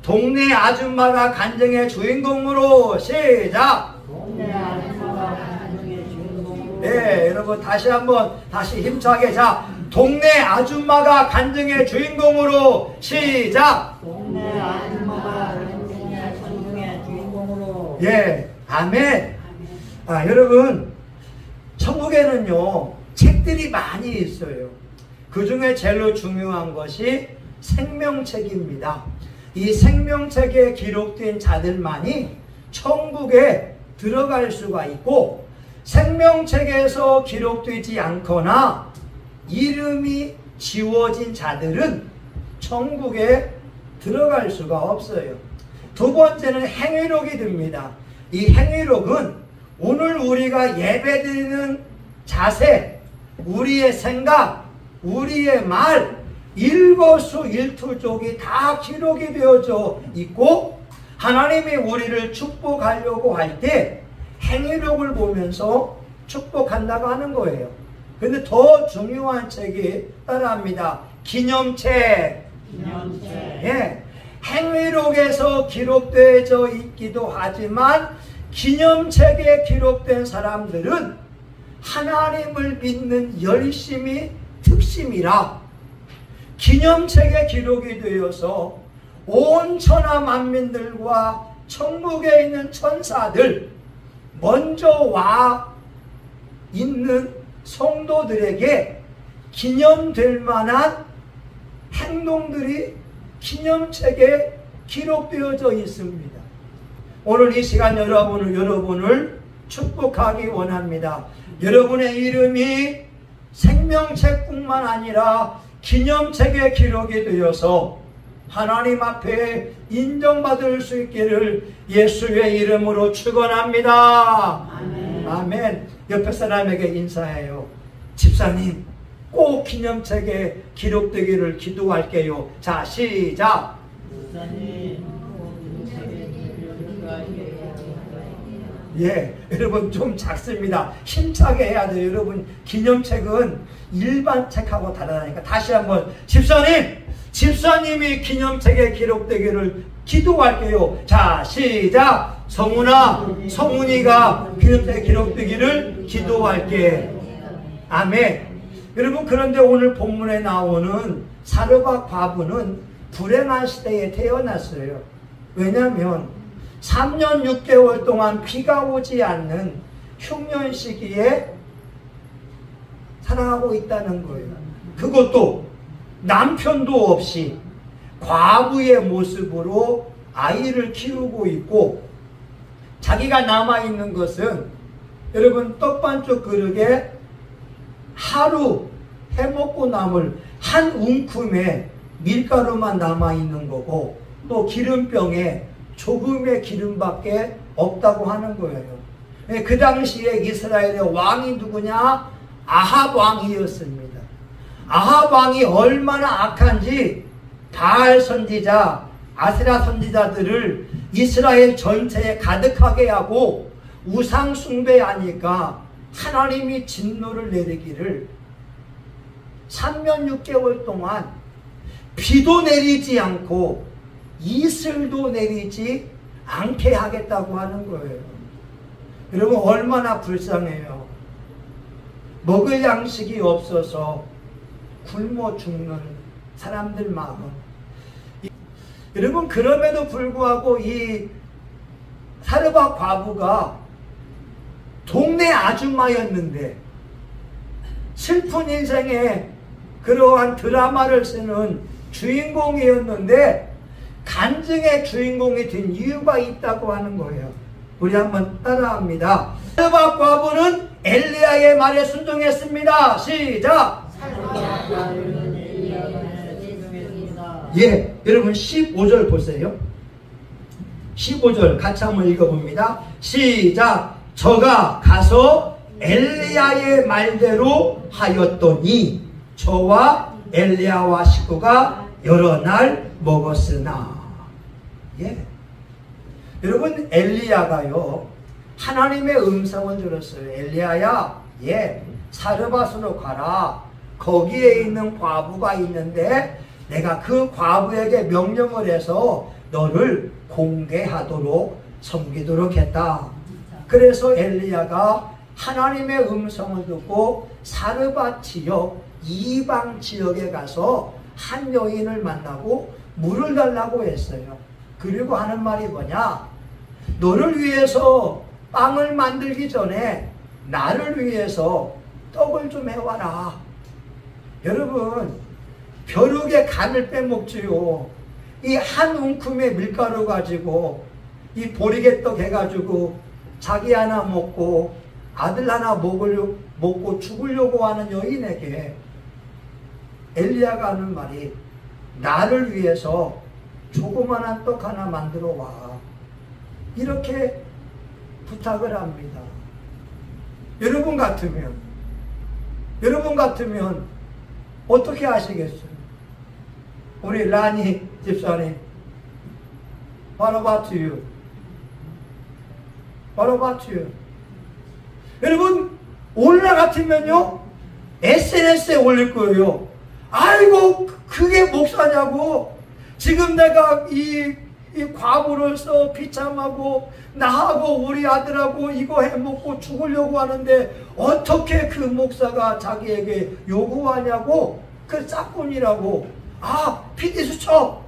동네 아줌마가 간증의 주인공으로 시작. 동네 아줌마가 간증의 주인공으로. 네, 여러분 다시 한번 다시 힘차게 자. 동네 아줌마가 간증의 주인공으로 시작. 동네 아줌마가 간증의 주인공으로. 예, 아멘. 여러분 천국에는요 책들이 많이 있어요. 그 중에 제일 중요한 것이 생명책입니다. 이 생명책에 기록된 자들만이 천국에 들어갈 수가 있고, 생명책에서 기록되지 않거나 이름이 지워진 자들은 천국에 들어갈 수가 없어요. 두 번째는 행위록이 됩니다. 이 행위록은 오늘 우리가 예배드리는 자세, 우리의 생각, 우리의 말, 일거수일투족이 다 기록이 되어져 있고, 하나님이 우리를 축복하려고 할 때 행위록을 보면서 축복한다고 하는 거예요. 근데 더 중요한 책이 따라합니다. 기념책. 예. 행위록에서 기록되어 있기도 하지만 기념책에 기록된 사람들은 하나님을 믿는 열심이 특심이라 기념책에 기록이 되어서 온 천하 만민들과 천국에 있는 천사들, 먼저 와 있는 성도들에게 기념될 만한 행동들이 기념책에 기록되어져 있습니다. 오늘 이 시간 여러분을 축복하기 원합니다. 여러분의 이름이 생명책뿐만 아니라 기념책에 기록이 되어서 하나님 앞에 인정받을 수 있기를 예수의 이름으로 축원합니다. 아멘. 아멘. 옆에 사람에게 인사해요. 집사님, 꼭 기념책에 기록되기를 기도할게요. 자, 시작. 예, 여러분 좀 작습니다. 힘차게 해야 돼요. 여러분 기념책은 일반 책하고 다르다니까. 다시 한번 집사님이 기념책에 기록되기를 기도할게요. 자, 시작. 성훈이가 기념책에 기록되기를 기도할게. 아멘. 여러분, 그런데 오늘 본문에 나오는 사르밧 과부는 불행한 시대에 태어났어요. 왜냐하면 3년 6개월 동안 비가 오지 않는 흉년 시기에 살아가고 있다는 거예요. 그것도 남편도 없이 과부의 모습으로 아이를 키우고 있고, 자기가 남아있는 것은 여러분 떡반죽 그릇에 하루 해먹고 남을 한 움큼의 밀가루만 남아있는 거고, 또 기름병에 조금의 기름밖에 없다고 하는 거예요. 그 당시에 이스라엘의 왕이 누구냐? 아합 왕이었습니다. 아합 왕이 얼마나 악한지 바알 선지자, 아세라 선지자들을 이스라엘 전체에 가득하게 하고 우상 숭배하니까 하나님이 진노를 내리기를 3년 6개월 동안 비도 내리지 않고 이슬도 내리지 않게 하겠다고 하는 거예요. 여러분 얼마나 불쌍해요. 먹을 양식이 없어서 굶어 죽는 사람들 마음. 여러분 그럼에도 불구하고 이 사르밧 과부가 동네 아줌마였는데, 슬픈 인생에 그러한 드라마를 쓰는 주인공이었는데 간증의 주인공이 된 이유가 있다고 하는 거예요. 우리 한번 따라합니다. 사르밧 과부는 엘리야의 말에 순종했습니다. 시작. 예, 여러분 15절 보세요. 15절 같이 한번 읽어봅니다. 시작. 저가 가서 엘리야의 말대로 하였더니 저와 엘리야와 식구가 여러 날 먹었으나. 예, 여러분 엘리야가요 하나님의 음성을 들었어요. 엘리야야, 예, 사르밧으로 가라. 거기에 있는 과부가 있는데 내가 그 과부에게 명령을 해서 너를 공개하도록 섬기도록 했다. 그래서 엘리야가 하나님의 음성을 듣고 사르밧 지역, 이방 지역에 가서 한 여인을 만나고 물을 달라고 했어요. 그리고 하는 말이 뭐냐? 너를 위해서 빵을 만들기 전에 나를 위해서 떡을 좀 해와라. 여러분, 벼룩에 간을 빼먹지요. 이 한 움큼의 밀가루 가지고 이 보리개떡 해가지고 자기 하나 먹고 아들 하나 먹고 죽으려고 하는 여인에게 엘리야가 하는 말이 나를 위해서 조그만한 떡 하나 만들어 와. 이렇게 부탁을 합니다. 여러분 같으면 어떻게 하시겠어요? 우리 라니 집사님, What about you? What about you? 여러분, 오늘날 같으면요, SNS에 올릴 거예요. 아이고, 그게 목사냐고. 지금 내가 이 과부로서 비참하고 나하고 우리 아들하고 이거 해먹고 죽으려고 하는데 어떻게 그 목사가 자기에게 요구하냐고. 그 짝꿍이라고. 아, PD수첩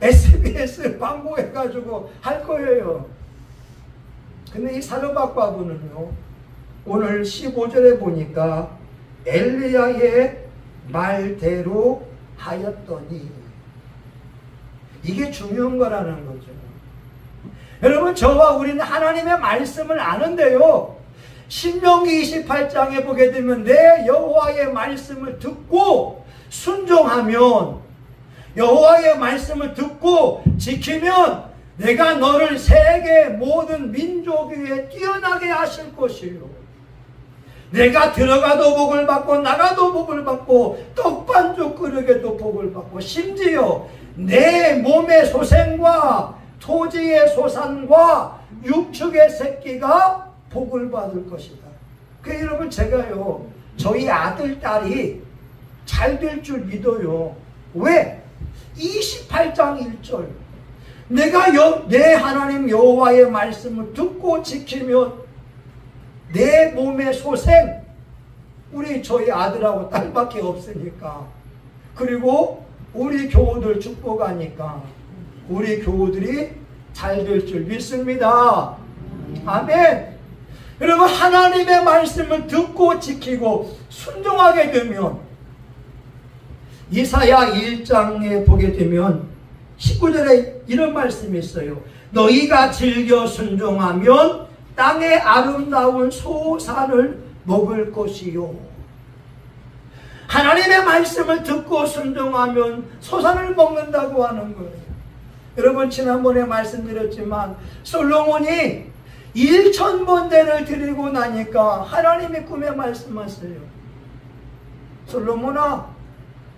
SBS 광고해가지고 할 거예요. 근데 이 사르밧 과부는요, 오늘 15절에 보니까 엘리야의 말대로 하였더니, 이게 중요한 거라는 거죠. 여러분, 저와 우리는 하나님의 말씀을 아는데요, 신명기 28장에 보게 되면 내 여호와의 말씀을 듣고 순종하면, 여호와의 말씀을 듣고 지키면 내가 너를 세계 모든 민족 위에 뛰어나게 하실 것이요, 내가 들어가도 복을 받고 나가도 복을 받고 떡반죽 그릇에도 복을 받고 심지어 내 몸의 소생과 토지의 소산과 육축의 새끼가 복을 받을 것이다. 그러니까 여러분, 제가요, 저희 아들 딸이 잘 될 줄 믿어요. 왜? 28장 1절 내가 내 하나님 여호와의 말씀을 듣고 지키면 내 몸의 소생, 우리 저희 아들하고 딸밖에 없으니까, 그리고 우리 교우들 축복하니까 우리 교우들이 잘 될 줄 믿습니다. 아멘. 여러분, 하나님의 말씀을 듣고 지키고 순종하게 되면, 이사야 1장에 보게 되면 19절에 이런 말씀이 있어요. 너희가 즐겨 순종하면 땅의 아름다운 소산을 먹을 것이요. 하나님의 말씀을 듣고 순종하면 소산을 먹는다고 하는 거예요. 여러분, 지난번에 말씀드렸지만 솔로몬이 1000번대를 드리고 나니까 하나님이 꿈에 말씀하세요. 솔로몬아,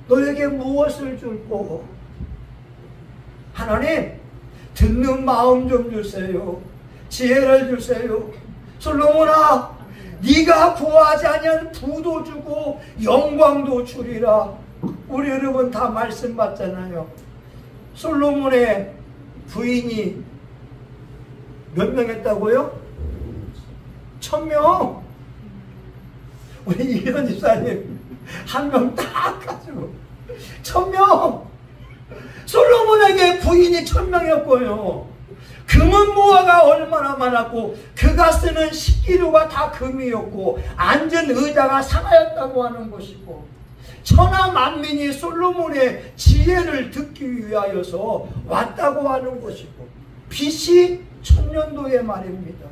너에게 무엇을 줄꼬? 하나님, 듣는 마음 좀 주세요. 지혜를 주세요. 솔로몬아, 네가 구하지 아니한 부도 주고 영광도 주리라. 우리 여러분 다 말씀 받잖아요. 솔로몬의 부인이 몇 명 했다고요? 1000명. 우리 이현 집사님 한 명 딱 가지고 1000명. 솔로몬에게 부인이 1000명이었고요. 금은 무화가 얼마나 많았고 그가 쓰는 식기류가 다 금이었고 앉은 의자가 상하였다고 하는 것이고, 천하 만민이 솔로몬의 지혜를 듣기 위하여서 왔다고 하는 것이고, BC 1000년도의 말입니다.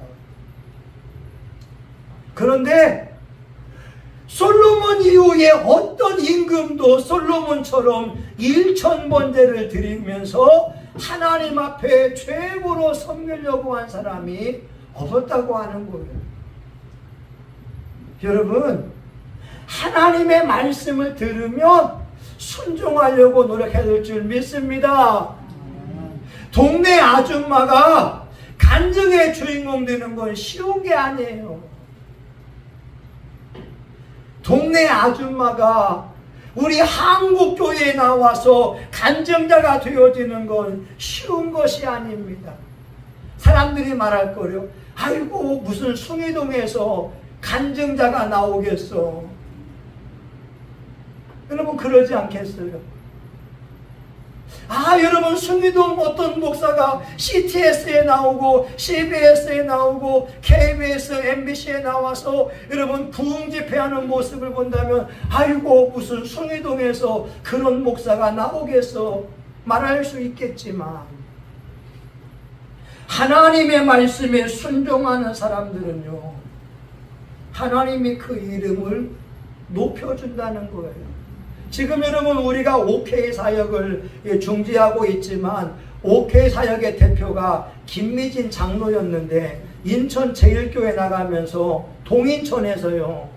그런데 솔로몬 이후에 어떤 임금도 솔로몬처럼 1000번제를 드리면서 하나님 앞에 최고로 섬기려고 한 사람이 없었다고 하는 거예요. 여러분, 하나님의 말씀을 들으면 순종하려고 노력해야 될 줄 믿습니다. 동네 아줌마가 간증의 주인공 되는 건 쉬운 게 아니에요. 동네 아줌마가 우리 한국교회에 나와서 간증자가 되어지는 건 쉬운 것이 아닙니다. 사람들이 말할 거요. 아이고 무슨 숭이동에서 간증자가 나오겠어. 여러분 그러지 않겠어요? 여러분 숭이동 어떤 목사가 CTS에 나오고 CBS에 나오고 KBS, MBC에 나와서 여러분 부흥 집회하는 모습을 본다면 아이고 무슨 숭이동에서 그런 목사가 나오겠어 말할 수 있겠지만 하나님의 말씀에 순종하는 사람들은요 하나님이 그 이름을 높여준다는 거예요. 지금 여러분 우리가 OK 사역을 중지하고 있지만 OK 사역의 대표가 김미진 장로였는데 인천 제1교회 나가면서 동인천에서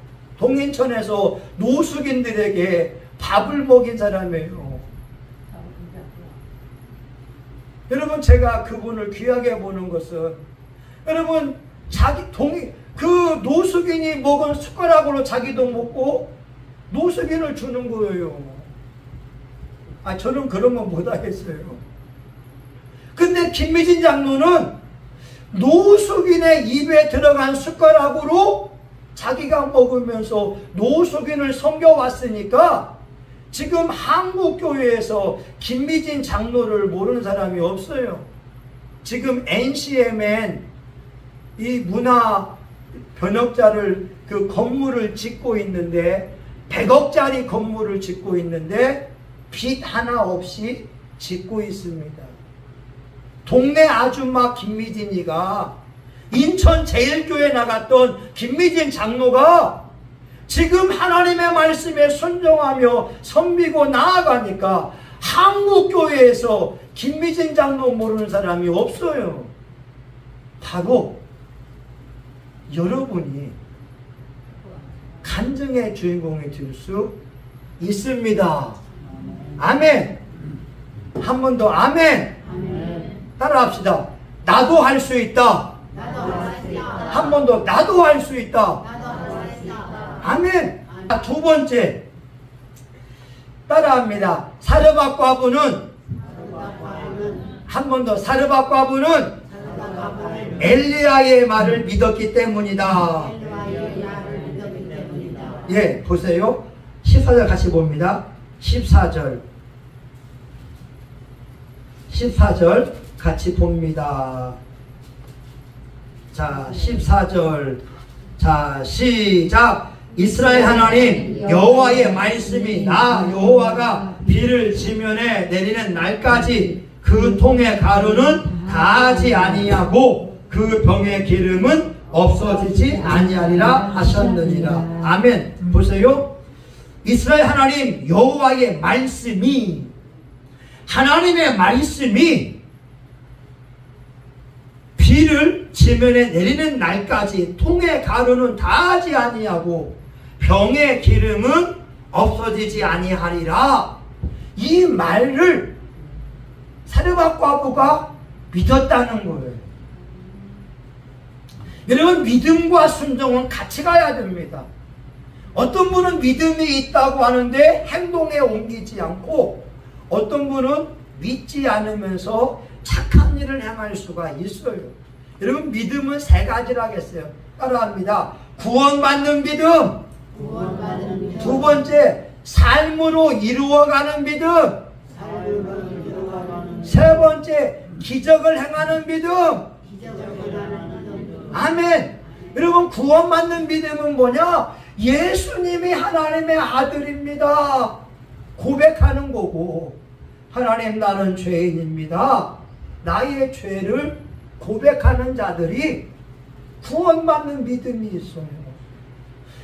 노숙인들에게 밥을 먹인 사람이에요. 여러분 제가 그분을 귀하게 보는 것은 여러분 그 노숙인이 먹은 숟가락으로 자기도 먹고 노숙인을 주는 거예요. 저는 그런 건 못하겠어요. 근데 김미진 장로는 노숙인의 입에 들어간 숟가락으로 자기가 먹으면서 노숙인을 섬겨왔으니까 지금 한국교회에서 김미진 장로를 모르는 사람이 없어요. 지금 NCMN 이 문화 번역자를 그 건물을 짓고 있는데 100억짜리 건물을 짓고 있는데 빚 하나 없이 짓고 있습니다. 동네 아줌마 김미진이가 인천 제1교회 나갔던 김미진 장로가 지금 하나님의 말씀에 순종하며 섬기고 나아가니까 한국교회에서 김미진 장로 모르는 사람이 없어요. 바로 여러분이 간증의 주인공이 될 수 있습니다. 아멘. 한 번 더 아멘. 따라합시다. 나도 할 수 있다. 한 번 더 나도 할 수 있다. 아멘. 두 번째 따라합니다. 사르밧 과부는 한 번 더 사르밧 과부는 엘리야의 말을 믿었기 때문이다. 예, 보세요. 14절 같이 봅니다. 14절 같이 봅니다. 자, 14절. 자, 시작. 이스라엘 하나님 여호와의 말씀이 나 여호와가 비를 지면에 내리는 날까지 그 통의 가루는 다하지 아니하고 그 병의 기름은 없어지지 아니하리라 하셨느니라. 아멘. 보세요. 이스라엘 하나님 여호와의 말씀이, 하나님의 말씀이 비를 지면에 내리는 날까지 통의 가루는 다하지 아니하고 병의 기름은 없어지지 아니하리라. 이 말을 사르밧 과부가 믿었다는 거예요. 여러분, 믿음과 순종은 같이 가야 됩니다. 어떤 분은 믿음이 있다고 하는데 행동에 옮기지 않고, 어떤 분은 믿지 않으면서 착한 일을 행할 수가 있어요. 여러분, 믿음은 세 가지라겠어요. 따라합니다. 구원받는 믿음. 두 번째, 삶으로 이루어가는 믿음. 세 번째, 기적을 행하는 믿음. 아멘. 여러분, 구원받는 믿음은 뭐냐? 예수님이 하나님의 아들입니다. 고백하는 거고, 하나님 나는 죄인입니다. 나의 죄를 고백하는 자들이 구원받는 믿음이 있어요.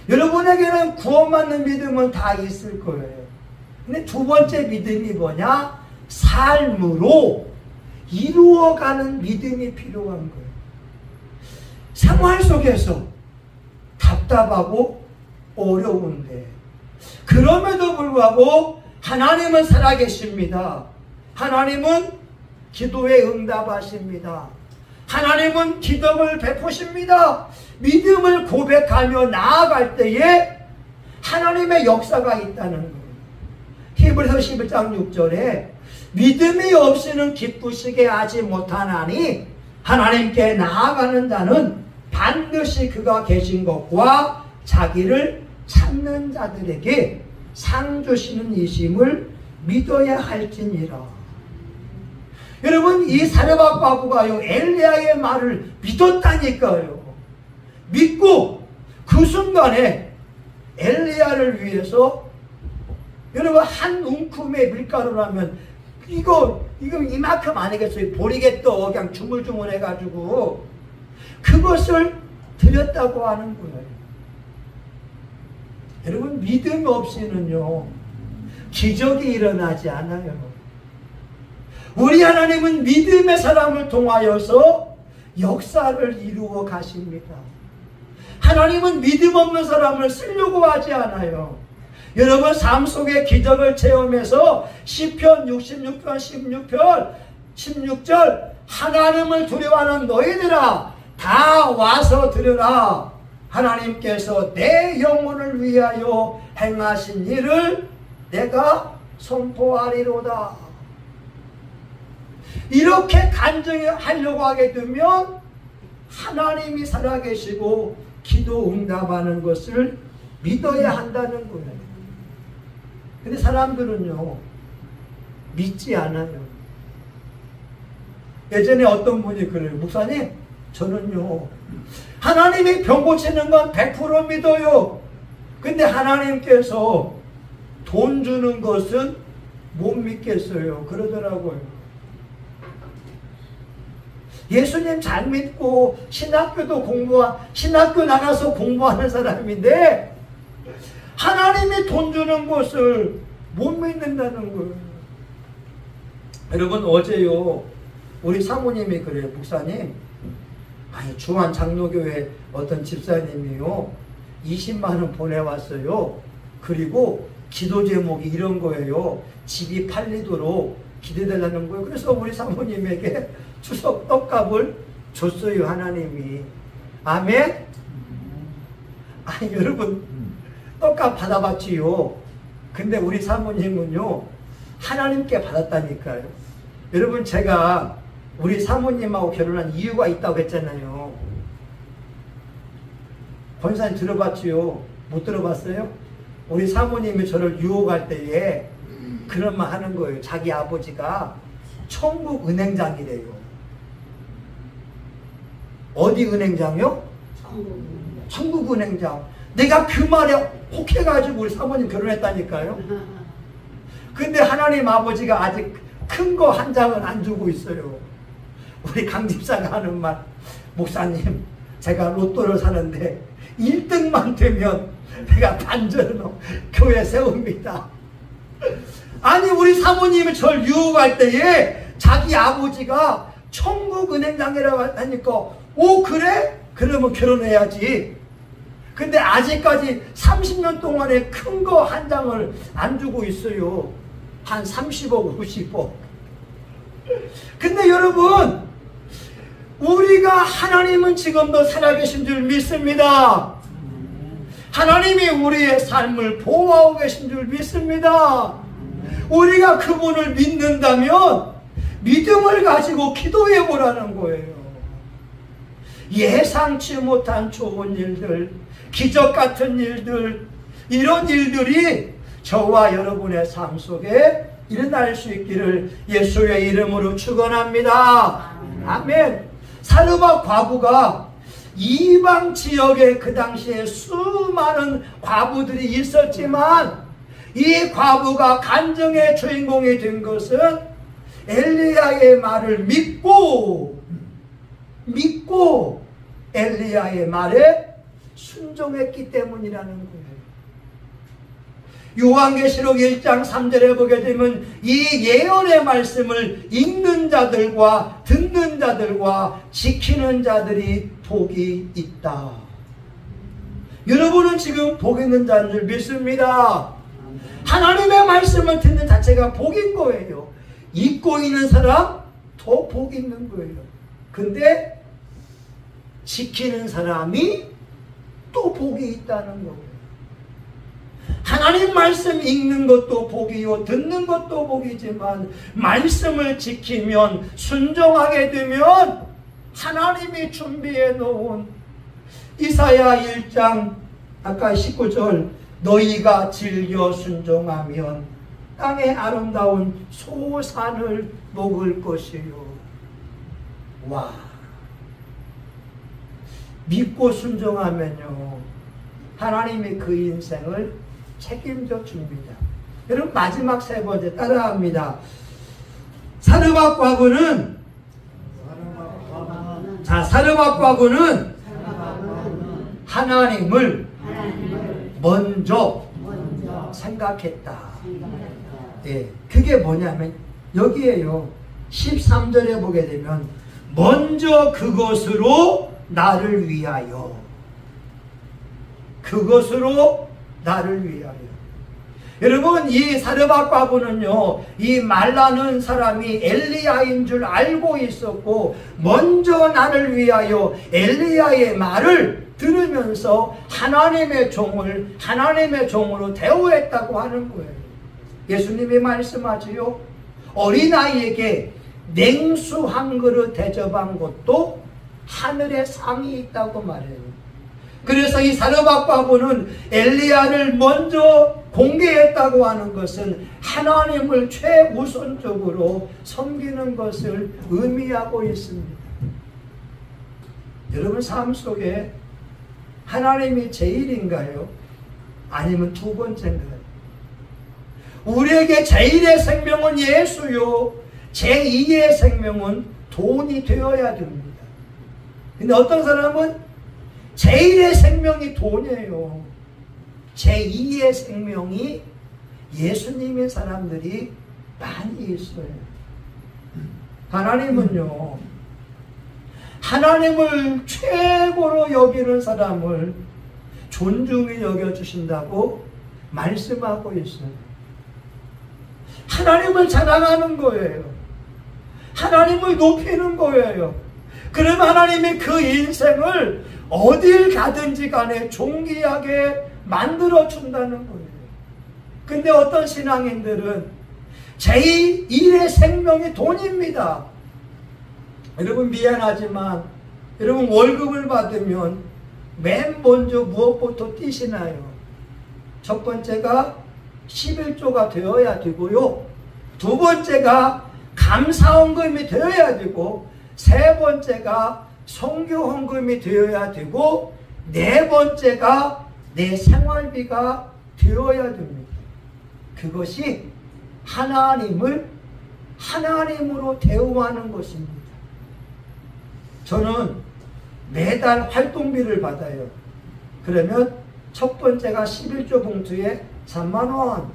여러분에게는 구원받는 믿음은 다 있을 거예요. 근데 두 번째 믿음이 뭐냐? 삶으로 이루어가는 믿음이 필요한 거예요. 생활 속에서 답답하고 어려운데, 그럼에도 불구하고 하나님은 살아계십니다. 하나님은 기도에 응답하십니다. 하나님은 기적을 베푸십니다. 믿음을 고백하며 나아갈 때에 하나님의 역사가 있다는 거예요. 히브리서 11장 6절에 믿음이 없이는 기쁘시게 하지 못하나니 하나님께 나아가는 자는 반드시 그가 계신 것과 자기를 찾는 자들에게 상 주시는 이심을 믿어야 할지니라. 여러분, 이 사르밧 과부가요 엘리야의 말을 믿었다니까요. 믿고 그 순간에 엘리야를 위해서, 여러분, 한 움큼의 밀가루라면 이거 이만큼 아니겠어요? 보리겠도 그냥 주물주물 해가지고 그것을 드렸다고 하는 거예요. 여러분, 믿음 없이는요 기적이 일어나지 않아요. 우리 하나님은 믿음의 사람을 통하여서 역사를 이루어 가십니다. 하나님은 믿음 없는 사람을 쓰려고 하지 않아요. 여러분, 삶 속에 기적을 체험해서 시편 66편 16절 하나님을 두려워하는 너희들아 다 와서 들으라. 하나님께서 내 영혼을 위하여 행하신 일을 내가 선포하리로다. 이렇게 간증하려고 하게 되면 하나님이 살아계시고 기도 응답하는 것을 믿어야 한다는 거예요. 근데 사람들은요 믿지 않아요. 예전에 어떤 분이 그래요. 목사님, 저는요 하나님이 병 고치는 건 100% 믿어요. 근데 하나님께서 돈 주는 것은 못 믿겠어요. 그러더라고요. 예수님 잘 믿고 신학교 나가서 공부하는 사람인데 하나님이 돈 주는 것을 못 믿는다는 거예요. 여러분, 어제요 우리 사모님이 그래요. 목사님, 아니 중앙 장로교회 어떤 집사님이요 20만 원 보내왔어요. 그리고 기도 제목이 이런 거예요. 집이 팔리도록 기도해달라는 거예요. 그래서 우리 사모님에게 추석 떡값을 줬어요. 하나님이. 아멘. 아니 여러분, 떡값 받아봤지요. 근데 우리 사모님은요 하나님께 받았다니까요. 여러분, 제가 우리 사모님하고 결혼한 이유가 있다고 했잖아요. 권사님 들어봤지요? 못 들어봤어요? 우리 사모님이 저를 유혹할 때에 그런 말 하는 거예요. 자기 아버지가 천국 은행장이래요. 어디 은행장이요? 천국 은행장. 내가 그 말에 혹해가지고 우리 사모님 결혼했다니까요. 근데 하나님 아버지가 아직 큰 거 한 장은 안 주고 있어요. 우리 강 집사가 하는 말, 목사님, 제가 로또를 사는데 1등만 되면 내가 반절로 교회 세웁니다. 아니, 우리 사모님이 저를 유혹할 때에 자기 아버지가 천국은행장이라고 하니까 오 그래? 그러면 결혼해야지. 근데 아직까지 30년 동안에 큰 거 한 장을 안 주고 있어요. 한 30억, 50억. 근데 여러분, 우리가 하나님은 지금도 살아계신 줄 믿습니다. 하나님이 우리의 삶을 보호하고 계신 줄 믿습니다. 우리가 그분을 믿는다면 믿음을 가지고 기도해 보라는 거예요. 예상치 못한 좋은 일들, 기적 같은 일들, 이런 일들이 저와 여러분의 삶 속에 일어날 수 있기를 예수의 이름으로 축원합니다. 아멘. 사르밧 과부가 이방 지역에 그 당시에 수많은 과부들이 있었지만 이 과부가 간증의 주인공이 된 것은 엘리야의 말을 믿고 엘리야의 말에 순종했기 때문이라는 거예요. 요한계시록 1장 3절에 보게 되면 이 예언의 말씀을 읽는 자들과 듣는 자들과 지키는 자들이 복이 있다. 여러분은 지금 복 있는 자인 줄 믿습니다. 하나님의 말씀을 듣는 자체가 복인 거예요. 잊고 있는 사람 더 복 있는 거예요. 근데 지키는 사람이 또 복이 있다는 거예요. 하나님 말씀 읽는 것도 복이요 듣는 것도 복이지만 말씀을 지키면 순종하게 되면 하나님이 준비해 놓은 이사야 1장 아까 19절 너희가 즐겨 순종하면 땅의 아름다운 소산을 먹을 것이요. 와, 믿고 순종하면요 하나님이 그 인생을 책임져 줍니다. 여러분 마지막 세 번째 따라합니다. 사르밧과부는 사르밧과부는 하나님을 먼저 생각했다. 예, 그게 뭐냐면 여기에요. 13절에 보게 되면 먼저 그것으로 나를 위하여, 그것으로 나를 위하여. 여러분 이 사르밧과부는요 이 말라는 사람이 엘리야인 줄 알고 있었고 먼저 나를 위하여 엘리야의 말을 들으면서 하나님의 종을 하나님의 종으로 대우했다고 하는 거예요. 예수님이 말씀하지요. 어린아이에게 냉수 한 그릇 대접한 것도 하늘에 상이 있다고 말해요. 그래서 이 사르밧과부는 엘리야를 먼저 공개했다고 하는 것은 하나님을 최우선적으로 섬기는 것을 의미하고 있습니다. 여러분 삶 속에 하나님이 제일인가요? 아니면 두 번째인가요? 우리에게 제1의 생명은 예수요, 제2의 생명은 돈이 되어야 됩니다. 근데 어떤 사람은 제1의 생명이 돈이에요. 제2의 생명이 예수님의 사람들이 많이 있어요. 하나님은요, 하나님을 최고로 여기는 사람을 존중히 여겨주신다고 말씀하고 있어요. 하나님을 자랑하는 거예요. 하나님을 높이는 거예요. 그러면 하나님이 그 인생을 어딜 가든지 간에 존귀하게 만들어준다는 거예요. 근데 어떤 신앙인들은 제1의 생명이 돈입니다. 여러분 미안하지만 여러분 월급을 받으면 맨 먼저 무엇부터 뛰시나요? 첫 번째가 11조가 되어야 되고요. 두 번째가 감사헌금이 되어야 되고, 세 번째가 선교헌금이 되어야 되고, 네 번째가 내 생활비가 되어야 됩니다. 그것이 하나님을 하나님으로 대우하는 것입니다. 저는 매달 활동비를 받아요. 그러면 첫 번째가 11조 봉투에 3만원,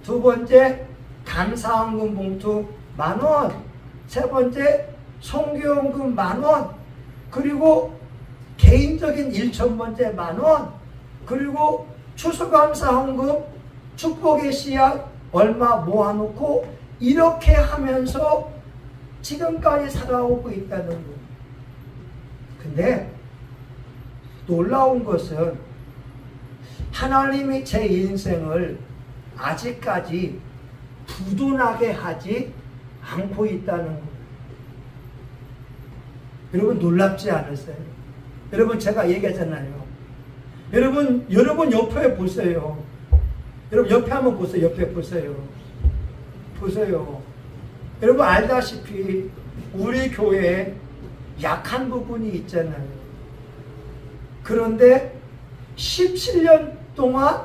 두 번째 감사헌금 봉투 10,000원, 세 번째 선교헌금 10,000원, 그리고 개인적인 1,000번째 10,000원, 그리고 추수감사헌금 축복의 씨앗 얼마 모아놓고 이렇게 하면서 지금까지 살아오고 있다는 거예요. 근데 놀라운 것은 하나님이 제 인생을 아직까지 부도나게 하지 않고 있다는 거예요. 여러분 놀랍지 않으세요? 여러분 제가 얘기하잖아요. 여러분 옆에 보세요. 여러분 옆에 한번 보세요. 옆에 보세요. 보세요. 여러분 알다시피 우리 교회에 약한 부분이 있잖아요. 그런데 17년 동안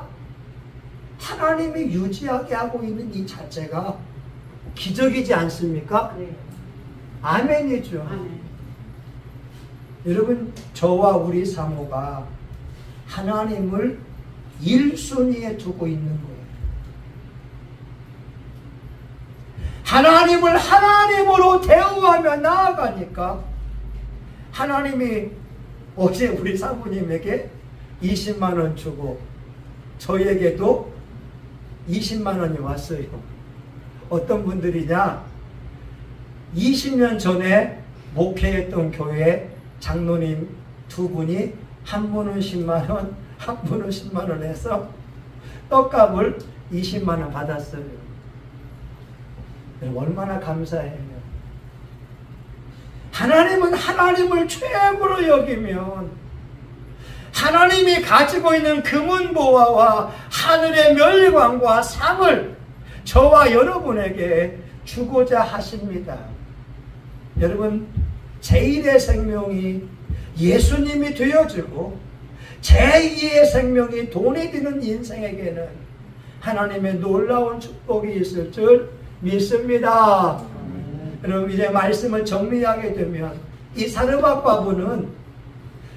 하나님이 유지하게 하고 있는 이 자체가 기적이지 않습니까? 네. 아멘이죠. 아멘. 여러분 저와 우리 사모가 하나님을 1순위에 두고 있는 거예요. 하나님을 하나님으로 대우하며 나아가니까 하나님이 어제 우리 사모님에게 20만원 주고 저에게도 20만원이 왔어요. 어떤 분들이냐, 20년 전에 목회했던 교회 장로님 두 분이 한 분은 10만원, 한 분은 10만원 해서 떡값을 20만 원 받았어요. 얼마나 감사해요. 하나님은 하나님을 최고로 여기면 하나님이 가지고 있는 금은보화와 하늘의 멸관과 상을 저와 여러분에게 주고자 하십니다. 여러분, 제1의 생명이 예수님이 되어지고 제2의 생명이 돈이 되는 인생에게는 하나님의 놀라운 축복이 있을 줄 믿습니다. 여러분, 이제 말씀을 정리하게 되면 이 사르밧 과부는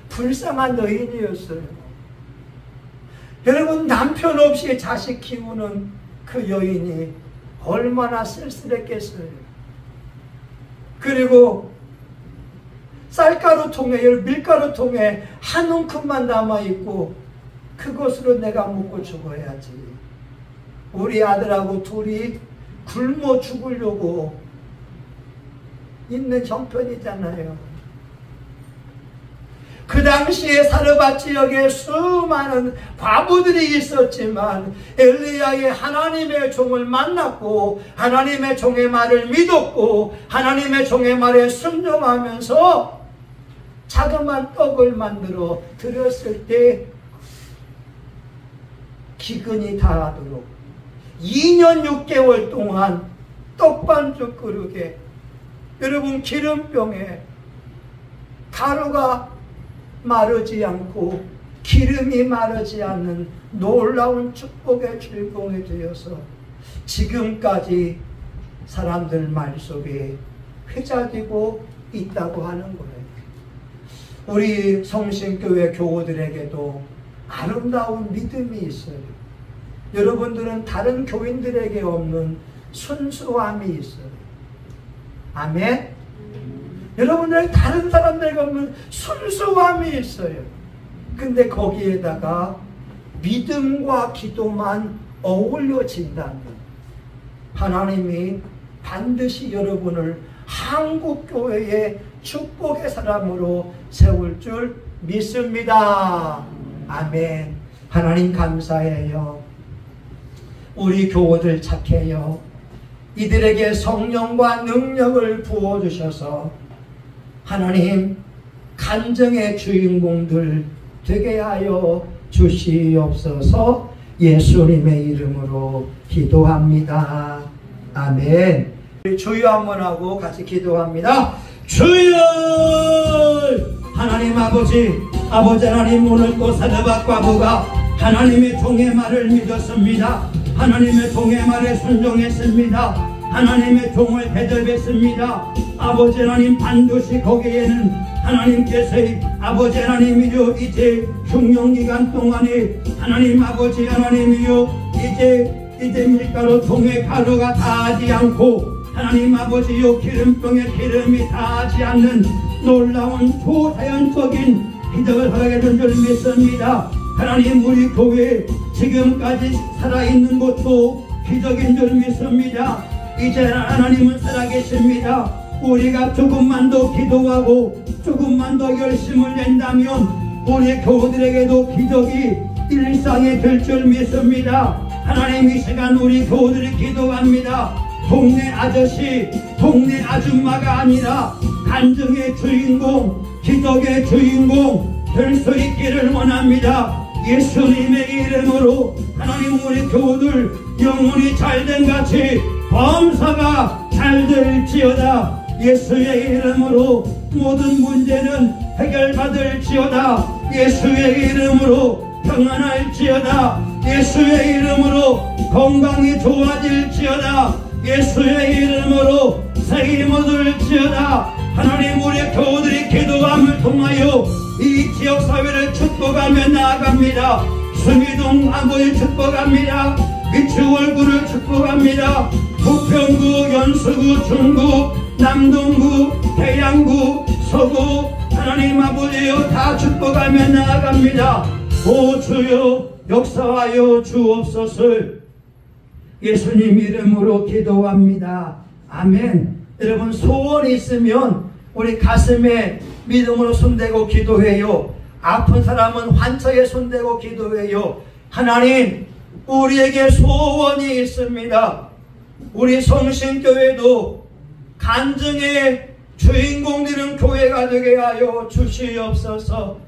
불쌍한 여인이었어요. 여러분, 남편 없이 자식 키우는 그 여인이 얼마나 쓸쓸했겠어요. 그리고 쌀가루통에, 밀가루통에 한 움큼만 남아있고 그것으로 내가 먹고 죽어야지. 우리 아들하고 둘이 굶어 죽으려고 있는 형편이잖아요. 그 당시에 사르밧 지역에 수많은 과부들이 있었지만 엘리야의 하나님의 종을 만났고 하나님의 종의 말을 믿었고 하나님의 종의 말에 순종하면서 자그만 떡을 만들어 드렸을 때 기근이 다하도록 2년 6개월 동안 떡반죽 그릇에, 여러분, 기름병에 가루가 마르지 않고 기름이 마르지 않는 놀라운 축복의 주인공이 되어서 지금까지 사람들 말 속에 회자되고 있다고 하는 거예요. 우리 성신교회 교우들에게도 아름다운 믿음이 있어요. 여러분들은 다른 교인들에게 없는 순수함이 있어요. 아멘? 여러분들 다른 사람들에게 없는 순수함이 있어요. 근데 거기에다가 믿음과 기도만 어울려진다면 하나님이 반드시 여러분을 한국교회의 축복의 사람으로 세울 줄 믿습니다. 아멘. 하나님 감사해요. 우리 교우들 착해요. 이들에게 성령과 능력을 부어주셔서 하나님 간증의 주인공들 되게 하여 주시옵소서. 예수님의 이름으로 기도합니다. 아멘. 주여 한번 하고 같이 기도합니다. 주여! 하나님 아버지 하나님, 오늘 또 사르밧 과부가 하나님의 종의 말을 믿었습니다. 하나님의 종의 말에 순종했습니다. 하나님의 종을 대접했습니다. 아버지 하나님, 반드시 거기에는 하나님께서 아버지 하나님이요 이제 흉년기간 동안에 하나님 아버지 하나님이요 이제 밀가루 통에 가루가 닿지 않고 하나님 아버지요 기름병에 기름이 닿지 않는 놀라운 초자연적인 기적을 하게 된 줄 믿습니다. 하나님, 우리 교회 지금까지 살아있는 것도 기적인 줄 믿습니다. 이제 하나님은 살아계십니다. 우리가 조금만 더 기도하고 조금만 더 열심을 낸다면 우리 교우들에게도 기적이 일상이 될 줄 믿습니다. 하나님, 이 시간 우리 교우들이 기도합니다. 동네 아저씨, 동네 아줌마가 아니라 간증의 주인공, 기적의 주인공 될 수 있기를 원합니다. 예수님의 이름으로 하나님, 우리 교우들 영혼이 잘된 같이 범사가 잘될지어다. 예수의 이름으로 모든 문제는 해결받을지어다. 예수의 이름으로 평안할지어다. 예수의 이름으로 건강이 좋아질지어다. 예수의 이름으로 생이 묻을지어다. 하나님, 우리 교우들이 기도함을 통하여 이 지역사회를 축복하며 나아갑니다. 수미동 아버지 축복합니다. 미추월구를 축복합니다. 부평구, 연수구, 중구, 남동구, 계양구, 서구 하나님 아버지여 다 축복하며 나아갑니다. 오 주여 역사하여 주옵소서. 예수님 이름으로 기도합니다. 아멘. 여러분, 소원이 있으면 우리 가슴에 믿음으로 손대고 기도해요. 아픈 사람은 환처에 손대고 기도해요. 하나님, 우리에게 소원이 있습니다. 우리 성신교회도 간증의 주인공 되는 교회가 되게 하여 주시옵소서.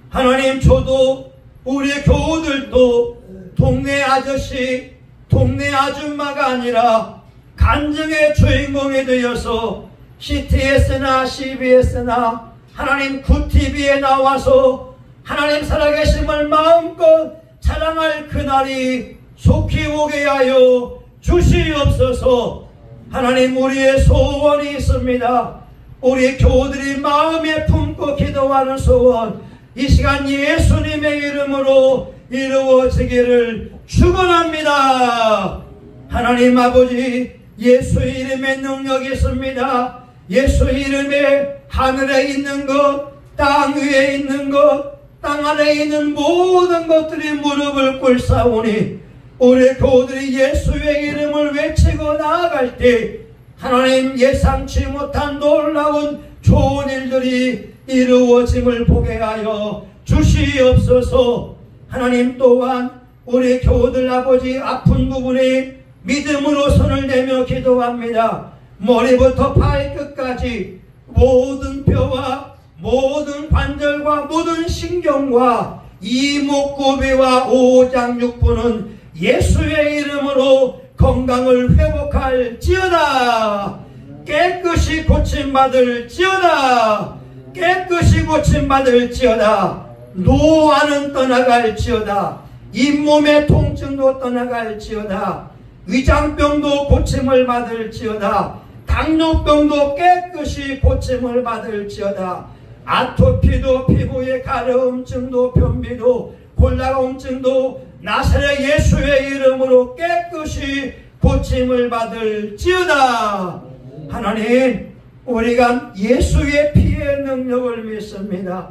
하나님, 저도 우리 교우들도 동네 아저씨, 동네 아줌마가 아니라 간증의 주인공이 되어서 CTS나 CBS나 하나님 구TV에 나와서 하나님 살아계심을 마음껏 자랑할 그날이 속히 오게 하여 주시옵소서. 하나님, 우리의 소원이 있습니다. 우리 교우들이 마음에 품고 기도하는 소원, 이 시간 예수님의 이름으로 이루어지기를 축원합니다. 하나님 아버지, 예수 이름에 능력이 있습니다. 예수 이름에 하늘에 있는 것, 땅 위에 있는 것, 땅 안에 있는 모든 것들이 무릎을 꿇사오니 우리 교우들이 예수의 이름을 외치고 나아갈 때 하나님, 예상치 못한 놀라운 좋은 일들이 이루어짐을 보게 하여 주시옵소서. 하나님, 또한 우리 교우들 아버지 아픈 부분에 믿음으로 손을 내며 기도합니다. 머리부터 발끝까지 모든 뼈와 모든 관절과 모든 신경과 이목구비와 오장육부는 예수의 이름으로 건강을 회복할지어다. 깨끗이 고침받을지어다. 깨끗이 고침받을지어다. 노화는 떠나갈지어다. 잇몸의 통증도 떠나갈지어다. 위장병도 고침을 받을지어다. 당뇨병도 깨끗이 고침을 받을지어다. 아토피도, 피부의 가려움증도, 변비도, 골다공증도 나사렛 예수의 이름으로 깨끗이 고침을 받을지어다. 하나님, 우리가 예수의 피의 능력을 믿습니다.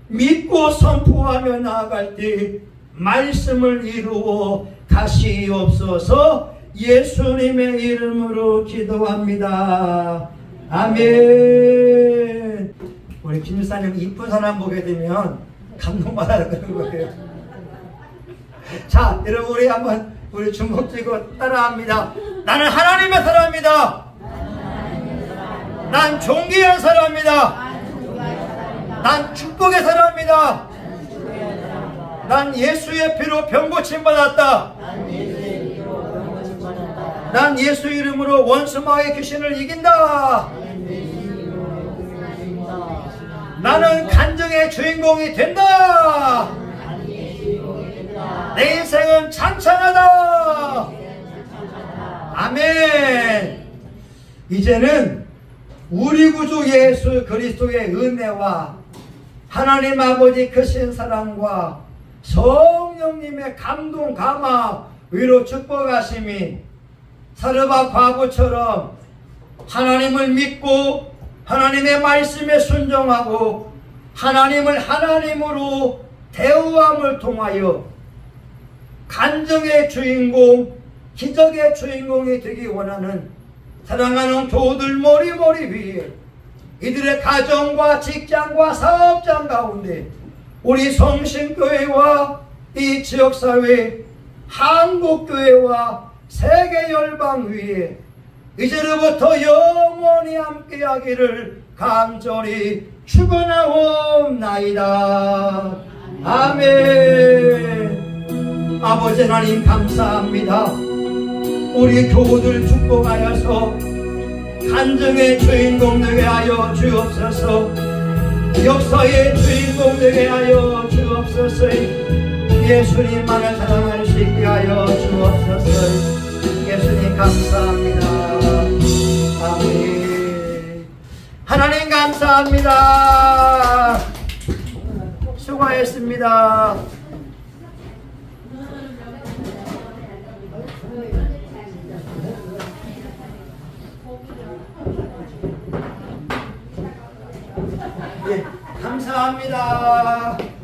믿고 선포하며 나아갈 때 말씀을 이루어 가시옵소서. 예수님의 이름으로 기도합니다. 아멘. 우리 김일사님 이쁜 사람 보게 되면 감동받아야 되는 거예요. 자, 여러분, 우리 한번 우리 주먹 쥐고 따라합니다. 나는 하나님의 사람이다. 난 존귀한 사람이다. 난 축복의 사람이다. 난 예수의 피로 병고침 받았다. 난 예수 이름으로 원수마의 귀신을 이긴다. 나는 간증의 주인공이 된다. 내 인생은 찬찬하다. 아멘. 이제는 우리 구주 예수 그리스도의 은혜와 하나님 아버지 크신 사랑과 성령님의 감동, 감화, 위로 축복하심이 사르밧 과부처럼 하나님을 믿고 하나님의 말씀에 순종하고 하나님을 하나님으로 대우함을 통하여 간증의 주인공, 기적의 주인공이 되기 원하는 사랑하는 교우들 머리머리 위에 이들의 가정과 직장과 사업장 가운데 우리 성신교회와 이 지역사회 한국교회와 세계열방 위에 이제로부터 영원히 함께하기를 간절히 축원하옵나이다. 아멘. 아버지 하나님 감사합니다. 우리 교우들 축복하여서 간증의 주인공 되게 하여 주옵소서. 역사의 주인공 되게 하여 주옵소서. 예수님만을 사랑할 수 있게 하여 주옵소서. 예수님 감사합니다. 아멘. 하나님 감사합니다. 수고하셨습니다. 예, 감사합니다.